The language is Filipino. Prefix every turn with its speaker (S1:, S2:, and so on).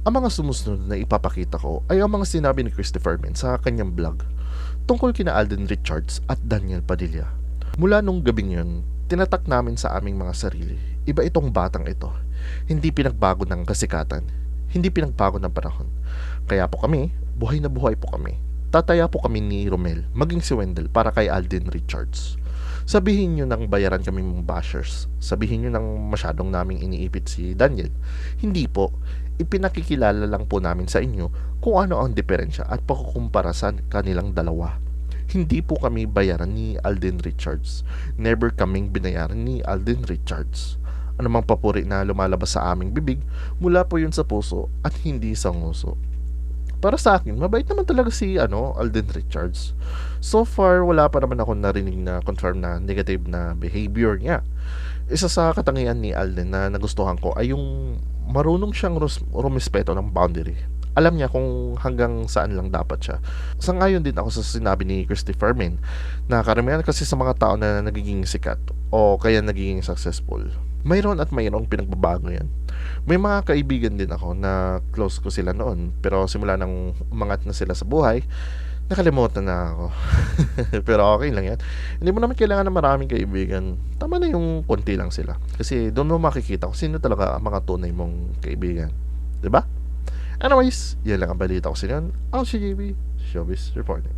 S1: Ang mga sumusunod na ipapakita ko ay ang mga sinabi ni Christopher Min sa kanyang vlog tungkol kina Alden Richards at Daniel Padilla. Mula nung gabing yun, tinatak namin sa aming mga sarili, iba itong batang ito. Hindi pinagbago ng kasikatan, hindi pinagbago ng panahon. Kaya po kami, buhay na buhay po kami. Tataya po kami ni Romel, maging si Wendell para kay Alden Richards. Sabihin nyo nang bayaran kami mong bashers. Sabihin nyo nang masyadong naming iniipit si Daniel. Hindi po. Ipinakikilala lang po namin sa inyo kung ano ang diferensya at pagkukumpara sa kanilang dalawa. Hindi po kami bayaran ni Alden Richards. Never kaming binayaran ni Alden Richards. Anumang papuri na lumalabas sa aming bibig, mula po yun sa puso at hindi sa nguso. Para sa akin, mabait naman talaga si Alden Richards. So far, wala pa naman ako narinig na confirm na negative na behavior niya. Isa sa katangian ni Alden na nagustuhan ko ay yung marunong siyang rumispeto ng boundary. Alam niya kung hanggang saan lang dapat siya. Sangayon din ako sa sinabi ni Christopher Min na karamihan kasi sa mga tao na nagiging sikat o kaya nagiging successful, mayroon at mayroong pinagbabago yan. May mga kaibigan din ako na close ko sila noon, pero simula nang umangat na sila sa buhay, nakalimutan na ako. Pero okay lang yan. Hindi mo naman kailangan ng maraming kaibigan. Tama na yung konti lang sila. Kasi doon mo makikita kung sino talaga ang mga tunay mong kaibigan. 'Di ba? Anyways, yan lang ang balita ko sa inyo. Ako si JB, Showbiz Reporting.